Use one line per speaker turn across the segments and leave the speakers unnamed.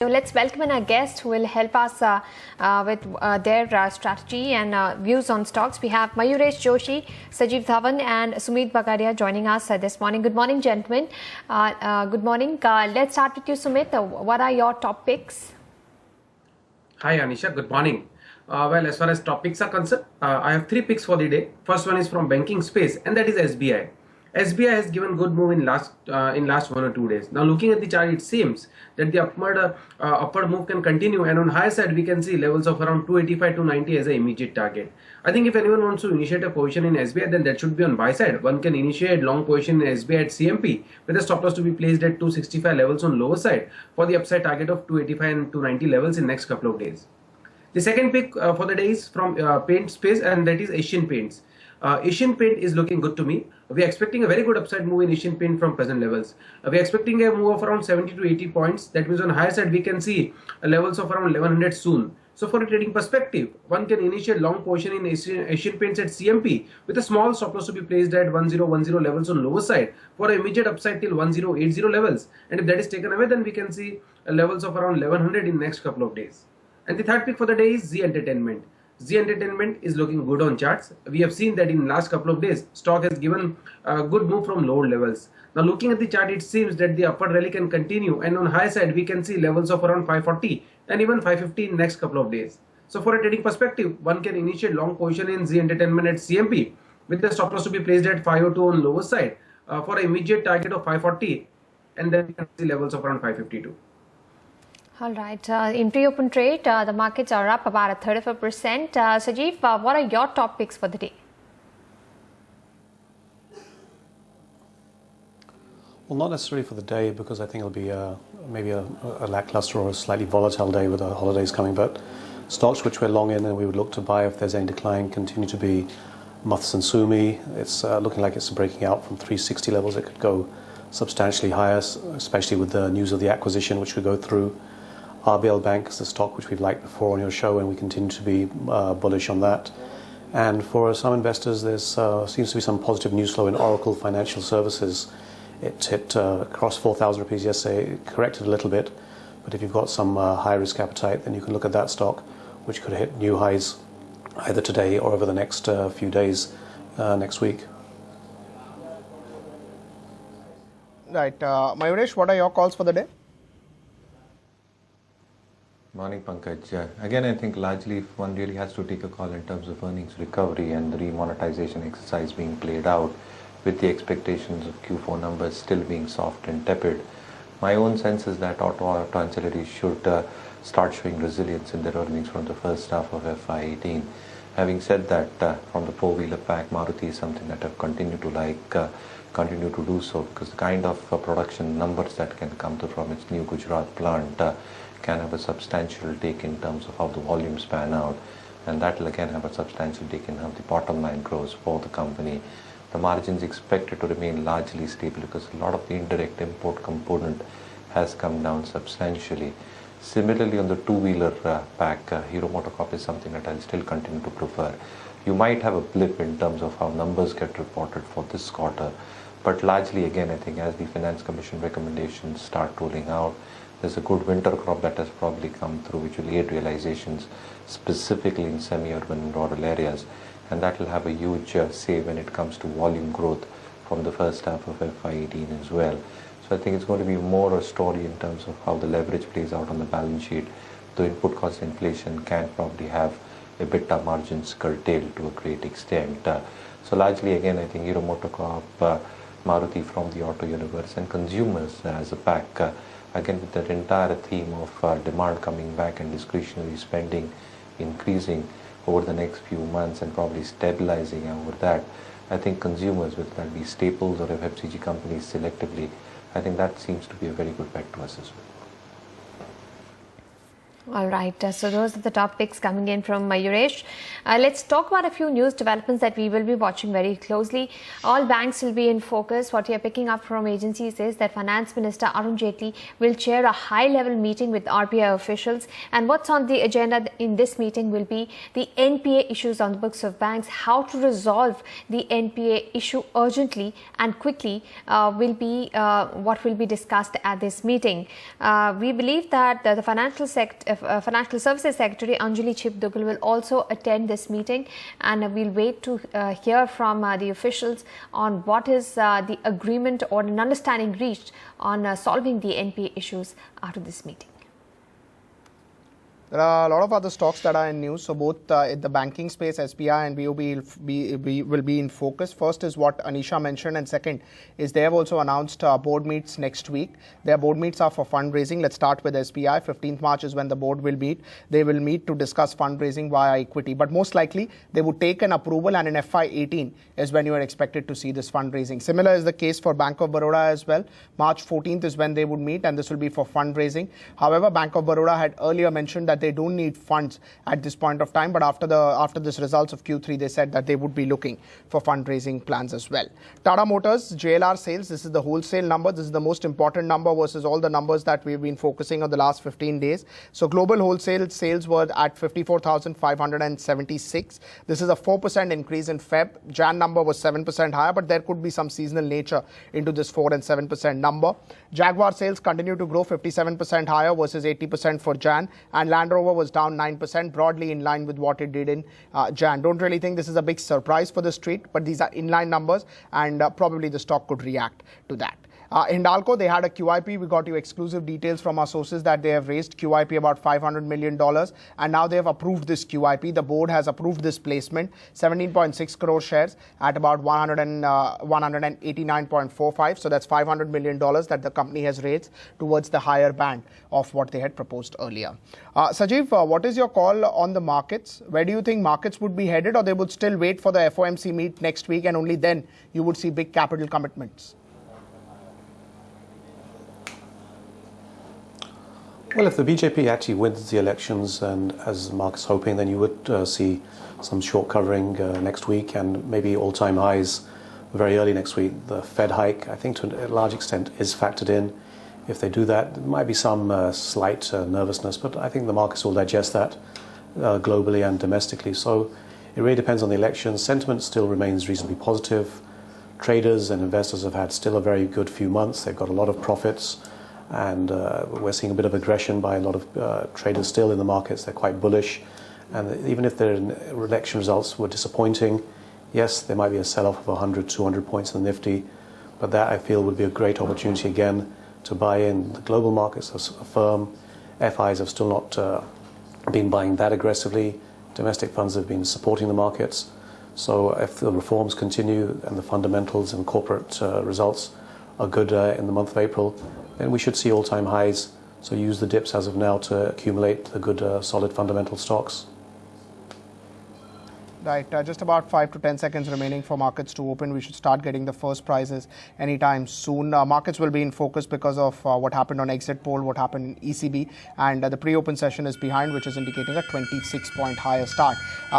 So let's welcome in our guest who will help us with their strategy and views on stocks. We have Mayuresh Joshi, Sajeev Dhawan and Sumit Bagaria joining us this morning. Good morning, gentlemen. Good morning. Let's start with you, Sumit. What are your top picks?
Hi, Anisha. Good morning. Well, as far as topics are concerned, I have 3 picks for the day. First one is from banking space, and that is SBI. SBI has given good move in last 1 or 2 days. Now, looking at the chart, it seems that the upward move can continue, and on higher side we can see levels of around 285 to 90 as an immediate target. I think if anyone wants to initiate a position in SBI, then that should be on buy side. One can initiate long position in SBI at CMP with a stop loss to be placed at 265 levels on lower side for the upside target of 285 and 290 levels in next couple of days. The second pick for the day is from paint space, and that is Asian Paints. Asian Paint is looking good to me. We are expecting a very good upside move in Asian Paint from present levels. We are expecting a move of around 70 to 80 points. That means on higher side we can see levels of around 1100 soon. So for a trading perspective, one can initiate long position in Asian Paints at CMP with a small stop loss to be placed at 1010 levels on lower side for an immediate upside till 1080 levels. And if that is taken away, then we can see levels of around 1100 in next couple of days. And the third pick for the day is Z Entertainment. Z Entertainment is looking good on charts. We have seen that in last couple of days, stock has given a good move from lower levels. Now looking at the chart, it seems that the upward rally can continue, and on high side we can see levels of around 540 and even 550 in next couple of days. So for a trading perspective, one can initiate long position in Z Entertainment at CMP with the stop loss to be placed at 502 on lower side for an immediate target of 540, and then we can see levels of around 552.
All right. In pre-open trade, the markets are up about a third of a percent. Sajeev, what are your top picks for the day?
Well, not necessarily for the day, because I think it'll be maybe a lackluster or a slightly volatile day with the holidays coming. But stocks which we're long in and we would look to buy if there's any decline continue to be Sumi. It's looking like it's breaking out from 360 levels. It could go substantially higher, especially with the news of the acquisition, which could go through. RBL Bank is the stock which we've liked before on your show, and we continue to be bullish on that. And for some investors, there seems to be some positive news flow in Oracle Financial Services. It hit across 4,000 rupees yesterday. It corrected a little bit, but if you've got some high risk appetite, then you can look at that stock, which could hit new highs either today or over the next few days next week.
Right. Mayuresh, what are your calls for the day?
Morning, Pankaj. Again, I think largely if one really has to take a call in terms of earnings recovery and the remonetization exercise being played out with the expectations of Q4 numbers still being soft and tepid, my own sense is that auto ancillaries should start showing resilience in their earnings from the first half of FY18. Having said that, from the four-wheeler pack, Maruti is something that I've continued to like, continue to do so, because the kind of production numbers that can come through from its new Gujarat plant can have a substantial take in terms of how the volumes pan out, and that will again have a substantial take in how the bottom line grows for the company. The margins expected to remain largely stable because a lot of the indirect import component has come down substantially. Similarly, on the two-wheeler pack, Hero MotoCorp is something that I'll still continue to prefer. You might have a blip in terms of how numbers get reported for this quarter, but largely again I think as the Finance Commission recommendations start rolling out, there's a good winter crop that has probably come through which will aid realizations specifically in semi-urban and rural areas, and that will have a huge say when it comes to volume growth from the first half of FY18 as well. So I think it's going to be more a story in terms of how the leverage plays out on the balance sheet. The input cost inflation can probably have EBITDA margins curtailed to a great extent. So largely again I think Hero MotoCorp, Maruti from the auto universe, and consumers as a pack, again with that entire theme of demand coming back and discretionary spending increasing over the next few months and probably stabilizing over that, I think consumers, whether that be staples or FMCG companies selectively, I think that seems to be a very good bet to us as well.
All right, so those are the top picks coming in from Mayuresh. Let's talk about a few news developments that we will be watching very closely. All banks will be in focus. What we are picking up from agencies is that Finance Minister Arun Jaitley will chair a high-level meeting with RBI officials. And what's on the agenda in this meeting will be the NPA issues on the books of banks. How to resolve the NPA issue urgently and quickly will be what will be discussed at this meeting. We believe that the financial Services Secretary Anjali Chip-Dugal will also attend this meeting, and we'll wait to hear from the officials on what is the agreement or an understanding reached on solving the NPA issues out of this meeting.
There are a lot of other stocks that are in news. So both in the banking space, SBI and BOB will be in focus. First is what Anisha mentioned, and second is they have also announced board meets next week. Their board meets are for fundraising. Let's start with SBI. 15th March is when the board will meet. They will meet to discuss fundraising via equity. But most likely, they would take an approval, and in FY18 is when you are expected to see this fundraising. Similar is the case for Bank of Baroda as well. March 14th is when they would meet, and this will be for fundraising. However, Bank of Baroda had earlier mentioned that they don't need funds at this point of time, but after this results of Q3, they said that they would be looking for fundraising plans as well. Tata Motors JLR sales, this is the wholesale number. This is the most important number versus all the numbers that we've been focusing on the last 15 days. So global wholesale sales were at 54,576. This is a 4% increase in Feb. Jan number was 7% higher, but there could be some seasonal nature into this 4 and 7% number. Jaguar sales continue to grow 57% higher versus 80% for Jan, and Land Rover was down 9%, broadly in line with what it did in Jan. Don't really think this is a big surprise for the street, but these are inline numbers, and probably the stock could react to that. Hindalco, they had a QIP. We got you exclusive details from our sources that they have raised QIP about $500 million, and now they have approved this QIP. The board has approved this placement, 17.6 crore shares at about 189.45. So that's $500 million that the company has raised towards the higher band of what they had proposed earlier. Sajiv, what is your call on the markets? Where do you think markets would be headed, or they would still wait for the FOMC meet next week and only then you would see big capital commitments?
Well, if the BJP actually wins the elections, and as Mark is hoping, then you would see some short covering next week, and maybe all-time highs very early next week. The Fed hike, I think to a large extent, is factored in. If they do that, there might be some slight nervousness, but I think the markets will digest that globally and domestically. So it really depends on the election. Sentiment still remains reasonably positive. Traders and investors have had still a very good few months. They've got a lot of profits. And we're seeing a bit of aggression by a lot of traders still in the markets. They're quite bullish. And even if their election results were disappointing, yes, there might be a sell-off of 100, 200 points in the Nifty. But that, I feel, would be a great opportunity again to buy in. The global markets are firm. FIs have still not been buying that aggressively. Domestic funds have been supporting the markets. So if the reforms continue and the fundamentals and corporate results are good in the month of April, then we should see all-time highs. So use the dips as of now to accumulate the good, solid fundamental stocks.
Right, just about 5 to 10 seconds remaining for markets to open. We should start getting the first prices anytime soon. Markets will be in focus because of what happened on exit poll, what happened in ECB, and the pre-open session is behind, which is indicating a 26-point higher start.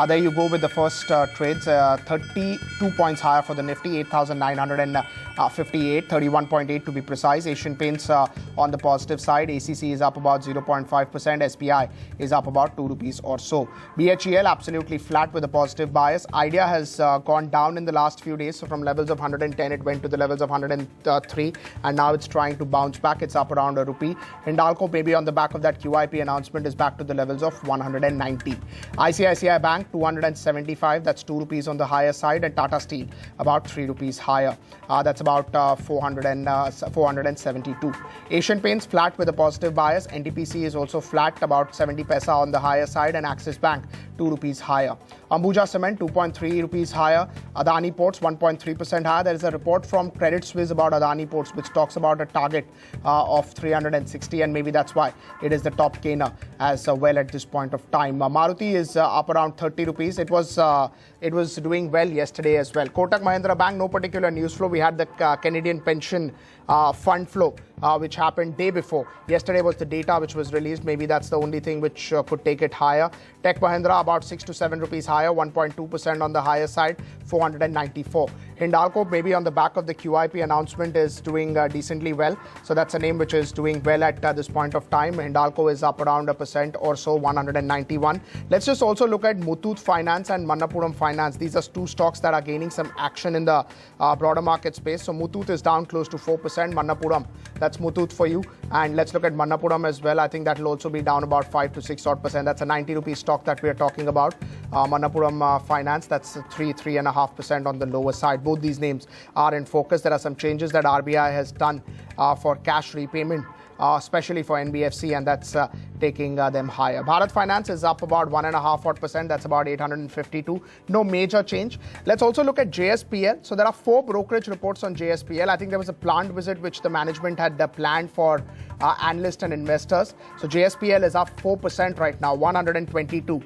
There you go with the first trades, 32 points higher for the Nifty, 8,958, 31.8 to be precise. Asian Paints on the positive side. ACC is up about 0.5%. SBI is up about 2 rupees or so. BHEL absolutely flat with a positive bias. Idea has gone down in the last few days. So from levels of 110, it went to the levels of 103, and now it's trying to bounce back. It's up around a rupee. Hindalco, maybe on the back of that QIP announcement, is back to the levels of 190. ICICI Bank, 275. That's 2 rupees on the higher side, and Tata Steel about 3 rupees higher. That's about 472. Asian Paints flat with a positive bias. NTPC is also flat, about 70 paisa on the higher side, and Axis Bank 2 rupees higher. Ambuja Cement 2.3 rupees higher. Adani Ports 1.3% higher. There is a report from Credit Suisse about Adani Ports which talks about a target of 360, and maybe that's why it is the top gainer as well at this point of time. Maruti is up around 30 rupees. It was doing well yesterday as well. Kotak Mahindra Bank, no particular news flow. We had the Canadian pension fund flow which happened day before. Yesterday was the data which was released. Maybe that's the only thing which could take it higher. Tech Mahindra about 6 to 7 rupees higher, 1.2% on the higher side, 494. Hindalco, maybe on the back of the QIP announcement, is doing decently well. So that's a name which is doing well at this point of time. Hindalco is up around 1% or so, 191. Let's just also look at Muthoot Finance and Manappuram Finance. These are two stocks that are gaining some action in the broader market space. So Muthoot is down close to 4%. Manappuram, that's Muthoot for you. And let's look at Manappuram as well. I think that will also be down about 5 to 6 odd percent. That's a 90 rupee stock that we are talking about. Manappuram Finance, that's 3.5% on the lower side. Both these names are in focus. There are some changes that RBI has done for cash repayment, especially for NBFC, and that's taking them higher. Bharat Finance is up about 1.5%. That's about 852. No major change. Let's also look at JSPL. So there are 4 brokerage reports on JSPL. I think there was a plant visit which the management had planned for analysts and investors. So JSPL is up 4% right now, 122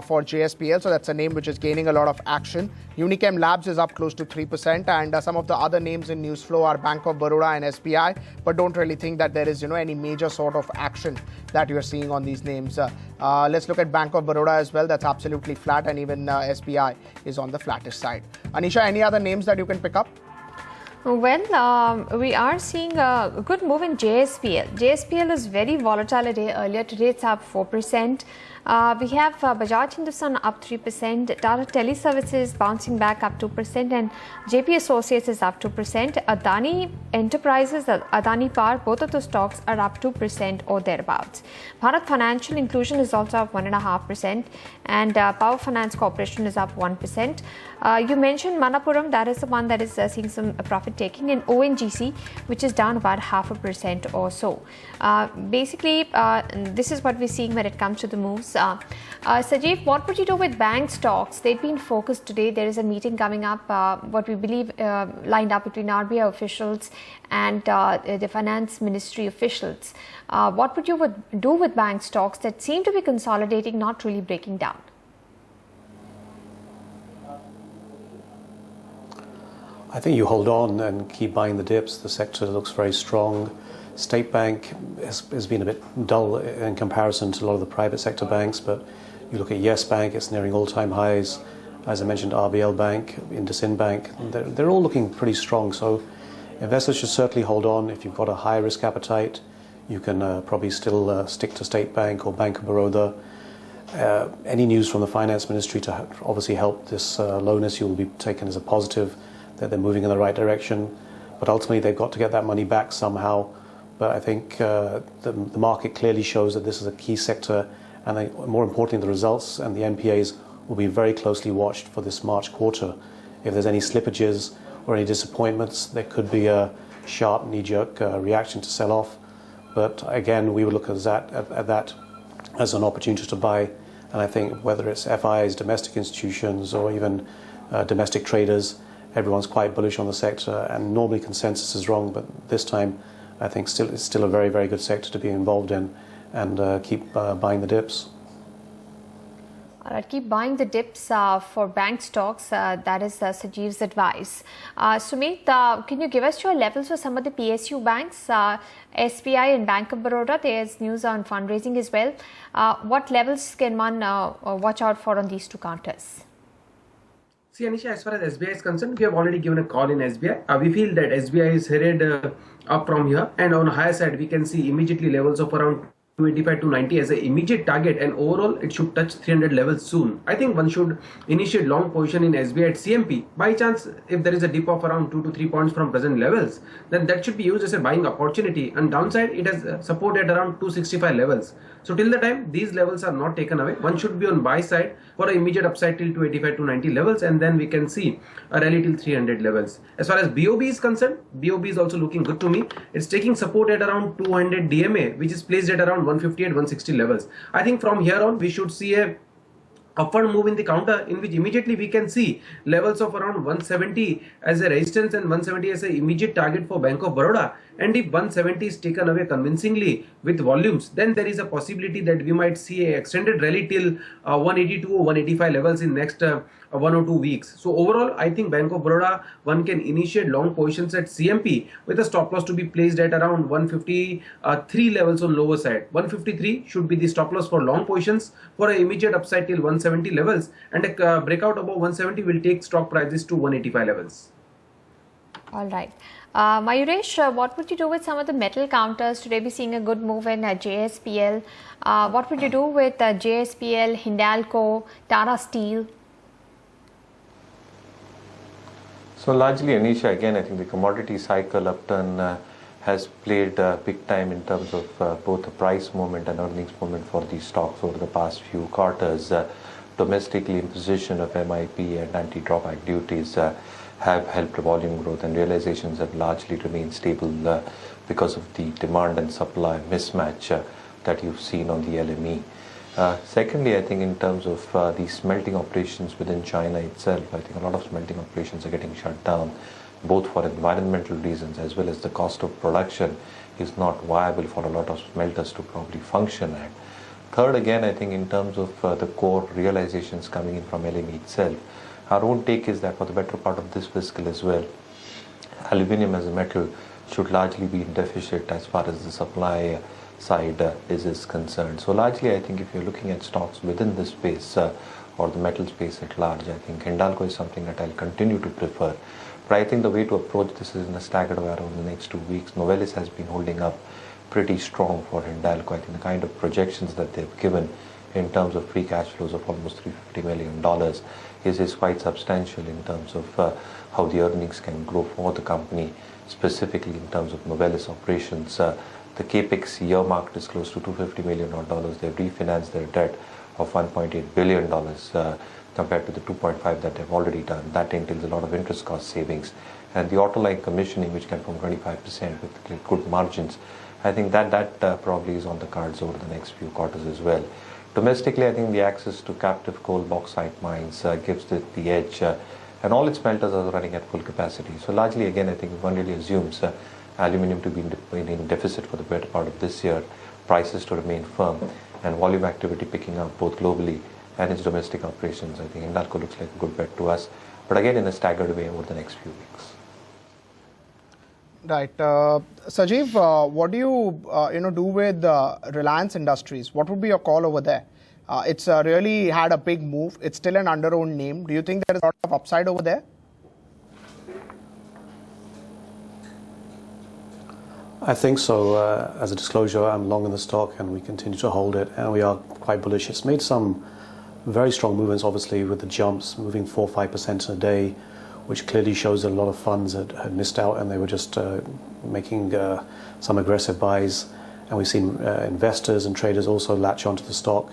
for JSPL. So that's a name which is gaining a lot of action. Unichem Labs is up close to 3%, and some of the other names in news flow are Bank of Baroda and SBI, but don't really think that there is any major sort of action that you're seeing on these names. Let's look at Bank of Baroda as well. That's absolutely flat, and even SBI is on the flattish side. Anisha, any other names that you can pick up?
Well, we are seeing a good move in JSPL. JSPL is very volatile a day earlier. Today it's up 4%. We have Bajaj Hindustan up 3%, Tata Teleservices bouncing back up 2%, and JP Associates is up 2%. Adani Enterprises, Adani Power, both of those stocks are up 2% or thereabouts. Bharat Financial Inclusion is also up 1.5%, and Power Finance Corporation is up 1%. You mentioned Manappuram, that is the one that is seeing some profit taking, and ONGC, which is down about 0.5% or so. Basically, this is what we're seeing when it comes to the moves. Sajeev, what would you do with bank stocks? They've been focused today. There is a meeting coming up, what we believe lined up between RBI officials and the Finance Ministry officials. What would you do with bank stocks that seem to be consolidating, not really breaking down?
I think you hold on and keep buying the dips. The sector looks very strong. State Bank has been a bit dull in comparison to a lot of the private sector banks, but you look at Yes Bank, it's nearing all-time highs. As I mentioned, RBL Bank, IndusInd Bank, they're all looking pretty strong. So investors should certainly hold on. If you've got a high risk appetite, you can probably still stick to State Bank or Bank of Baroda. Any news from the Finance Ministry to obviously help this loan issue will be taken as a positive, that they're moving in the right direction. But ultimately, they've got to get that money back somehow. But I think the market clearly shows that this is a key sector, and more importantly, the results and the NPAs will be very closely watched for this March quarter. If there's any slippages or any disappointments, there could be a sharp knee-jerk reaction to sell off. But again, we would look at that as an opportunity to buy. And I think whether it's FIs, domestic institutions, or even domestic traders, everyone's quite bullish on the sector, and normally consensus is wrong, but this time I think it's still a very, very good sector to be involved in, and keep buying the dips.
All right, keep buying the dips for bank stocks. That is Sajeev's advice. Sumit, can you give us your levels for some of the PSU banks, SBI and Bank of Baroda? There's news on fundraising as well. What levels can one watch out for on these two counters?
See, Anisha, as far as SBI is concerned, we have already given a call in SBI. We feel that SBI is headed up from here, and on the higher side, we can see immediately levels of around 285 to 90 as an immediate target, and overall it should touch 300 levels soon. I think one should initiate long position in SBI at CMP. By chance, if there is a dip of around 2 to 3 points from present levels, then that should be used as a buying opportunity. And downside, it has support at around 265 levels. So till the time these levels are not taken away, one should be on buy side for an immediate upside till 285 to 90 levels, and then we can see a rally till 300 levels. As far as BOB is concerned, BOB is also looking good to me. It's taking support at around 200 DMA, which is placed at around 158, 160 levels. I think from here on we should see a upward move in the counter, in which immediately we can see levels of around 170 as a resistance and 170 as an immediate target for Bank of Baroda. And if 170 is taken away convincingly with volumes, then there is a possibility that we might see an extended rally till 182 or 185 levels in next 1 or 2 weeks. So overall, I think Bank of Baroda, one can initiate long positions at CMP with a stop loss to be placed at around 153 levels on lower side. 153 should be the stop loss for long positions for an immediate upside till 170 levels, and a breakout above 170 will take stock prices to 185 levels.
All right. Mayuresh, what would you do with some of the metal counters? Today we're seeing a good move in JSPL. What would you do with JSPL, Hindalco, Tata Steel?
So largely, Anisha, again, I think the commodity cycle upturn has played big time in terms of both the price movement and earnings movement for these stocks over the past few quarters. Domestically, imposition of MIP and anti-drawback duties have helped volume growth, and realizations have largely remained stable because of the demand and supply mismatch that you've seen on the LME. Secondly, I think in terms of the smelting operations within China itself, I think a lot of smelting operations are getting shut down, both for environmental reasons as well as the cost of production is not viable for a lot of smelters to probably function at. Third, again, I think in terms of the core realizations coming in from LME itself, our own take is that for the better part of this fiscal as well, aluminium as a metal should largely be in deficit as far as the supply side is concerned. So largely, I think if you're looking at stocks within this space or the metal space at large, I think Hindalco is something that I'll continue to prefer. But I think the way to approach this is in a staggered way over the next 2 weeks. Novelis has been holding up pretty strong for Hindalco. I think the kind of projections that they've given in terms of free cash flows of almost $350 million is quite substantial in terms of how the earnings can grow for the company, specifically in terms of Novelis operations. The capex earmarked is close to $250 million. They've refinanced their debt of $1.8 billion compared to the 2.5 that they've already done. That entails a lot of interest cost savings. And the auto line commissioning, which can from 25% with good margins, I think that probably is on the cards over the next few quarters as well. Domestically, I think the access to captive coal bauxite mines gives it the edge, and all its smelters are running at full capacity. So largely, again, I think if one really assumes aluminium to be in deficit for the better part of this year, prices to remain firm, and volume activity picking up both globally and its domestic operations, I think Hindalco looks like a good bet to us. But again, in a staggered way over the next few weeks.
Right. Sajeev, what do you do with Reliance Industries? What would be your call over there? It's really had a big move. It's still an under-owned name. Do you think there is a lot of upside over there?
I think so. As a disclosure, I'm long in the stock and we continue to hold it, and we are quite bullish. It's made some very strong movements, obviously, with the jumps, moving 4 or 5% in a day, which clearly shows that a lot of funds had missed out and they were just making some aggressive buys. And we've seen investors and traders also latch onto the stock.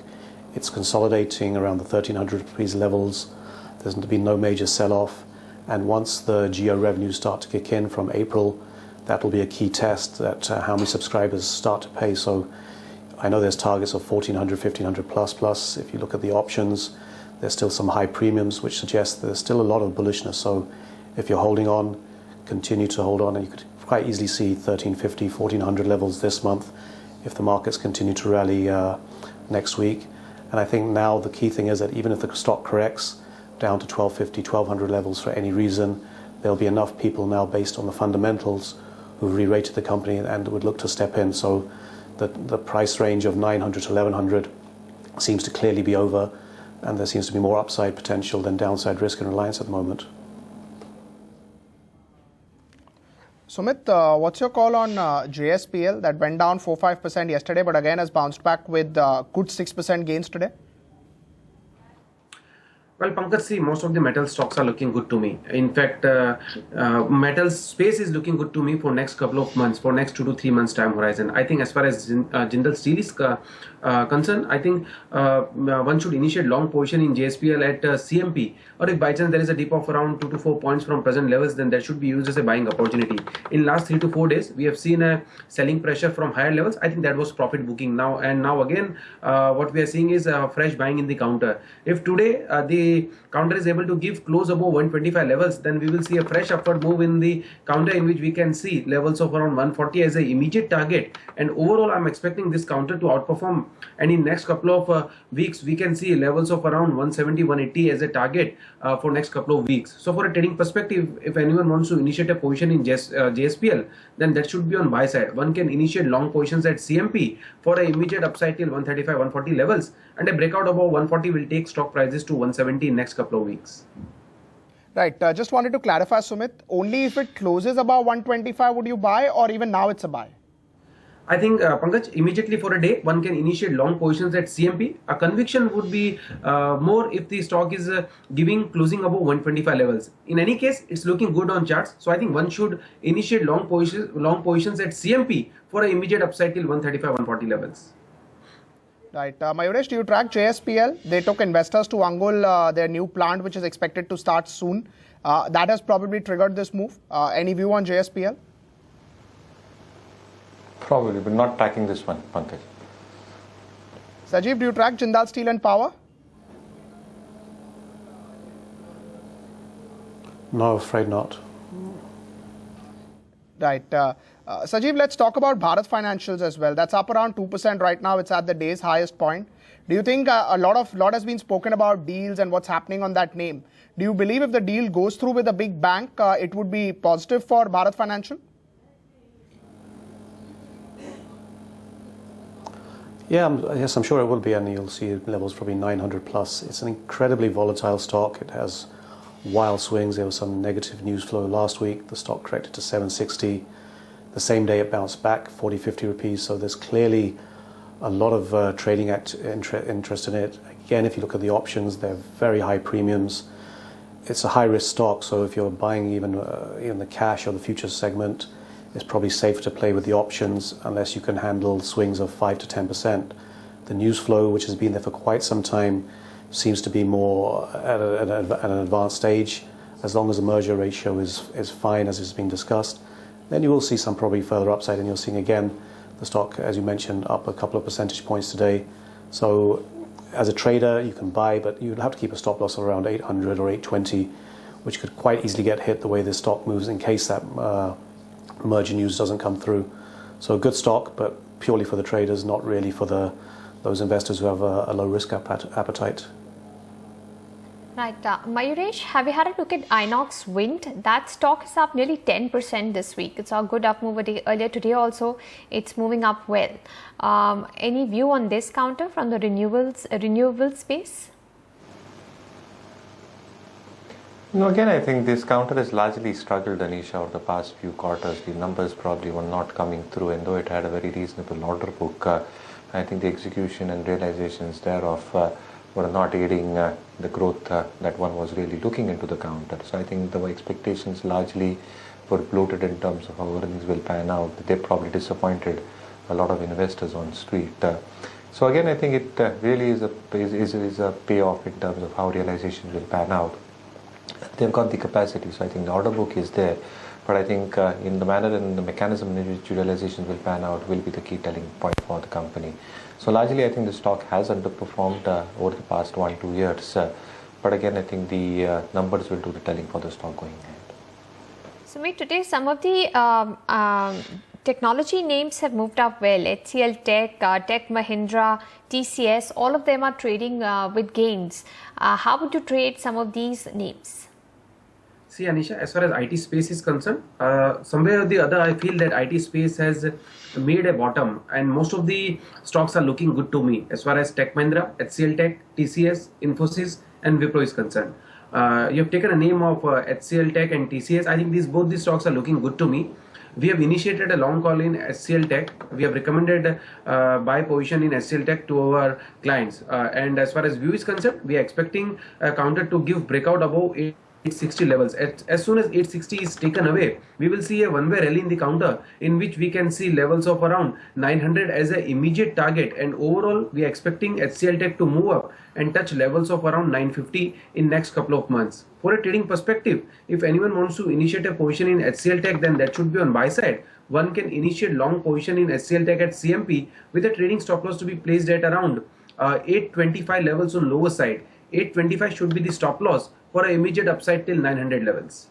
It's consolidating around the 1,300 rupees levels. There's been no major sell-off. And once the geo revenues start to kick in from April, that will be a key test that how many subscribers start to pay. So I know there's targets of 1,400, 1,500 plus. If you look at the options, there's still some high premiums, which suggests there's still a lot of bullishness. So if you're holding on, continue to hold on, and you could quite easily see 1,350, 1,400 levels this month if the markets continue to rally next week. And I think now the key thing is that even if the stock corrects down to 1,250, 1,200 levels for any reason, there'll be enough people now based on the fundamentals who've re-rated the company and would look to step in. So the price range of 900 to 1,100 seems to clearly be over, and there seems to be more upside potential than downside risk in Reliance at the moment.
Sumit, what's your call on JSPL that went down 4-5% yesterday, but again has bounced back with good 6% gains today?
Well, Pankaj, see, most of the metal stocks are looking good to me. In fact, metal space is looking good to me for next couple of months, for next 2 to 3 months time horizon. I think as far as Jindal Steel is concerned, I think one should initiate long position in JSPL at CMP, or if by chance there is a dip of around 2 to 4 points from present levels, then that should be used as a buying opportunity. In last 3 to 4 days, we have seen a selling pressure from higher levels. I think that was profit booking now, and now again what we are seeing is fresh buying in the counter. If today the the counter is able to give close above 125 levels, then we will see a fresh upward move in the counter, in which we can see levels of around 140 as an immediate target. And overall, I'm expecting this counter to outperform, and in next couple of weeks we can see levels of around 170, 180 as a target for next couple of weeks. So for a trading perspective, if anyone wants to initiate a position in JSPL, then that should be on buy side. One can initiate long positions at CMP for an immediate upside till 135, 140 levels, and a breakout above 140 will take stock prices to 170 in next couple of weeks.
Right. Just wanted to clarify, Sumit. Only if it closes above 125 would you buy, or even now it's a buy?
I think, Pankaj, immediately for a day, one can initiate long positions at CMP. A conviction would be more if the stock is giving closing above 125 levels. In any case, it's looking good on charts. So I think one should initiate long positions at CMP for an immediate upside till 135, 140 levels.
Right. Mayuresh, do you track JSPL? They took investors to Angul, their new plant, which is expected to start soon. That has probably triggered this move. Any view on JSPL?
Probably, but not tracking this one, Pankaj.
Sajeev, do you track Jindal Steel and Power?
No, afraid not.
Right. Sajeev, let's talk about Bharat Financials as well. That's up around 2% right now. It's at the day's highest point. Do you think a lot has been spoken about deals and what's happening on that name? Do you believe if the deal goes through with a big bank, it would be positive for Bharat Financial?
Yeah, yes, I'm sure it will be, and you'll see levels probably 900 plus. It's an incredibly volatile stock. It has wild swings. There was some negative news flow last week. The stock corrected to 760. The same day it bounced back 40, 50 rupees. So there's clearly a lot of trading interest in it. Again, if you look at the options, they're very high premiums. It's a high risk stock, so if you're buying even the cash or the futures segment, it's probably safer to play with the options unless you can handle swings of 5 to 10%. The news flow, which has been there for quite some time, seems to be more at an advanced stage. As long as the merger ratio is fine, as is being discussed, then you will see some probably further upside, and you're seeing again the stock, as you mentioned, up a couple of percentage points today. So as a trader, you can buy, but you'd have to keep a stop loss of around 800 or 820, which could quite easily get hit the way this stock moves in case that merger news doesn't come through. So a good stock, but purely for the traders, not really for those investors who have a low risk appetite.
Right. Mayuresh, have you had a look at Inox Wind? That stock is up nearly 10% this week. It's a good up move earlier today also. It's moving up well. Any view on this counter from the renewable space?
No, again, I think this counter has largely struggled, Anisha, over the past few quarters. The numbers probably were not coming through, and though it had a very reasonable order book, I think the execution and realizations thereof were not aiding the growth that one was really looking into the counter. So I think the expectations largely were bloated in terms of how earnings will pan out. They probably disappointed a lot of investors on street. So again, I think it really is a payoff in terms of how realizations will pan out. They've got the capacity, so I think the order book is there. But I think in the manner and the mechanism in which realizations will pan out will be the key telling point for the company. So largely, I think the stock has underperformed over the past 1-2 years. But again, I think the numbers will do the telling for the stock going ahead.
Sumit, today some of the technology names have moved up well. HCL Tech, Tech Mahindra, TCS, all of them are trading with gains. How would you trade some of these names?
See, Anisha, as far as IT space is concerned, somewhere or the other, I feel that IT space has made a bottom, and most of the stocks are looking good to me as far as Tech Mahindra, HCL Tech, TCS, Infosys, and Wipro is concerned. You have taken a name of HCL Tech and TCS. I think both these stocks are looking good to me. We have initiated a long call in HCL Tech. We have recommended buy position in HCL Tech to our clients. And as far as view is concerned, we are expecting a counter to give breakout above 860 levels. As soon as 860 is taken away, we will see a one-way rally in the counter, in which we can see levels of around 900 as an immediate target. And overall, we are expecting HCL Tech to move up and touch levels of around 950 in next couple of months. For a trading perspective, if anyone wants to initiate a position in HCL Tech, then that should be on buy side. One can initiate long position in HCL Tech at CMP with a trading stop loss to be placed at around 825 levels on lower side. 825 should be the stop loss for an immediate upside till 900 levels.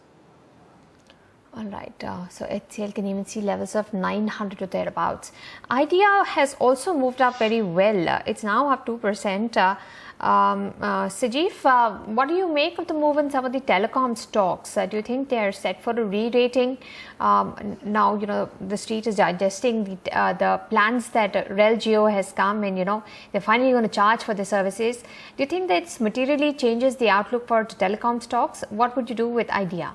All right, so HCL can even see levels of 900 to thereabouts. Idea has also moved up very well. It's now up 2%. Sajeev, what do you make of the move in some of the telecom stocks? Do you think they are set for a re-rating? Now, the street is digesting the plans that RelGeo has come and, they're finally going to charge for the services. Do you think that materially changes the outlook for telecom stocks? What would you do with Idea?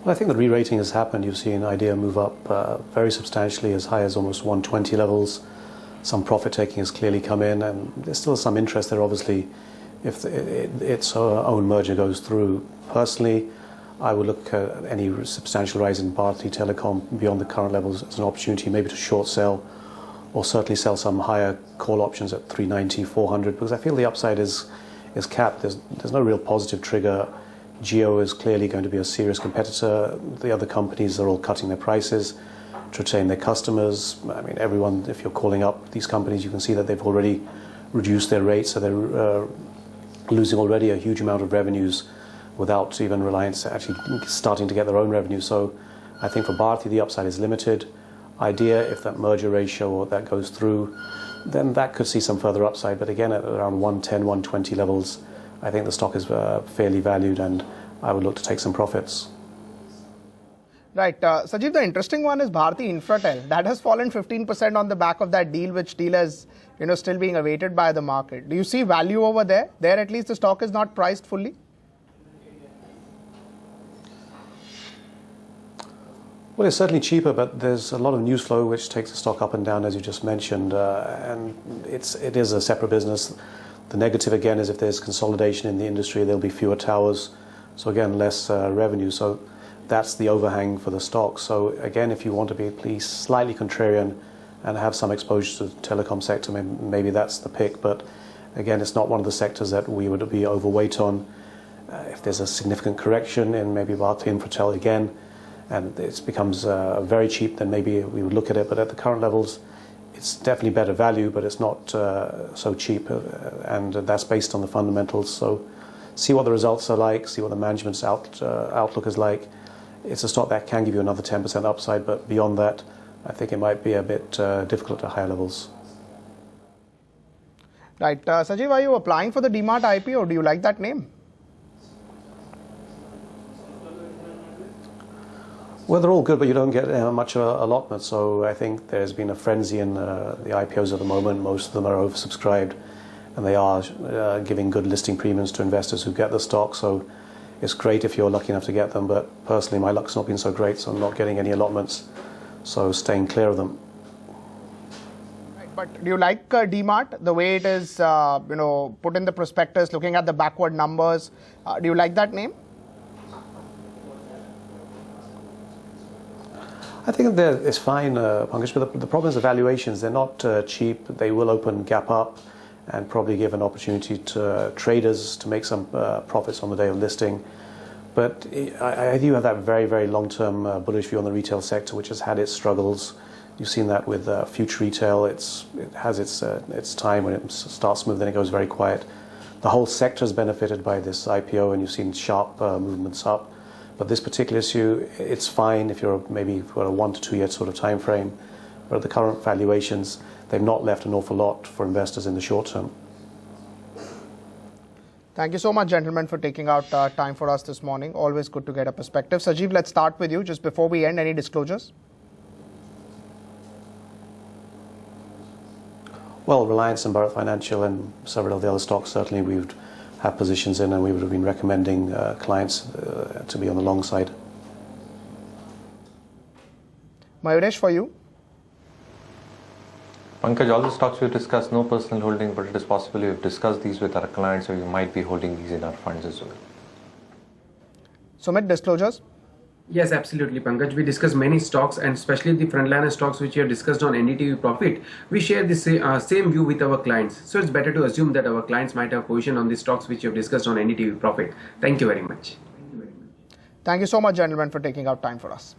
Well, I think the re-rating has happened. You've seen Idea move up very substantially, as high as almost 120 levels. Some profit taking has clearly come in, and there's still some interest there, obviously, if its own merger goes through. Personally, I would look at any substantial rise in Bharti Telecom beyond the current levels as an opportunity, maybe to short sell, or certainly sell some higher call options at 390, 400, because I feel the upside is capped. There's no real positive trigger. Jio is clearly going to be a serious competitor. The other companies are all cutting their prices to retain their customers. I mean, everyone, if you're calling up these companies, you can see that they've already reduced their rates, so they're losing already a huge amount of revenues without even Reliance actually starting to get their own revenue. So I think for Bharti, the upside is limited. Idea, if that merger ratio or that goes through, then that could see some further upside. But again, at around 110, 120 levels, I think the stock is fairly valued, and I would look to take some profits.
Right. Sajeev, the interesting one is Bharti Infratel. That has fallen 15% on the back of that deal, which deal is still being awaited by the market. Do you see value over there? There at least the stock is not priced fully?
Well, it's certainly cheaper, but there's a lot of news flow which takes the stock up and down, as you just mentioned, and it is a separate business. The negative, again, is if there's consolidation in the industry, there'll be fewer towers, so again, less revenue. So that's the overhang for the stock. So again, if you want to be at least slightly contrarian and have some exposure to the telecom sector, maybe that's the pick. But again, it's not one of the sectors that we would be overweight on. If there's a significant correction in maybe Bharti Infratel again, and it becomes very cheap, then maybe we would look at it. But at the current levels, it's definitely better value, but it's not so cheap, and that's based on the fundamentals. So see what the results are like, see what the management's outlook is like. It's a stock that can give you another 10% upside, but beyond that, I think it might be a bit difficult at higher levels.
Right. Sajeev, are you applying for the DMart IPO? Do you like that name?
Well, they're all good, but you don't get much allotment. So I think there's been a frenzy in the IPOs at the moment. Most of them are oversubscribed, and they are giving good listing premiums to investors who get the stock. So it's great if you're lucky enough to get them. But personally, my luck's not been so great, so I'm not getting any allotments. So staying clear of them.
But do you like DMart, the way it is, put in the prospectus, looking at the backward numbers? Do you like that name?
I think it's fine, Pankaj, but the problem is the valuations. They're not cheap. They will open gap up and probably give an opportunity to traders to make some profits on the day of listing. But I do have that very, very long-term bullish view on the retail sector, which has had its struggles. You've seen that with Future Retail. It has its time when it starts smooth, then it goes very quiet. The whole sector has benefited by this IPO, and you've seen sharp movements up. But this particular issue, it's fine if you're maybe for a 1 to 2 year sort of time frame. But at the current valuations, they've not left an awful lot for investors in the short term.
Thank you so much, gentlemen, for taking out time for us this morning. Always good to get a perspective. Sajeev, let's start with you. Just before we end, any disclosures?
Well, Reliance and Bharat Financial and several of the other stocks, certainly we would have positions in, and we would have been recommending clients to be on the long side.
Mayuresh, for you?
Pankaj, all the stocks we've discussed, no personal holding, but it is possible we've discussed these with our clients, so you might be holding these in our funds as well.
Sumit, disclosures?
Yes, absolutely, Pankaj. We discussed many stocks, and especially the frontliner stocks which we have discussed on NDTV Profit. We share the same view with our clients. So it's better to assume that our clients might have position on the stocks which we have discussed on NDTV Profit. Thank you very much.
Thank you so much, gentlemen, for taking out time for us.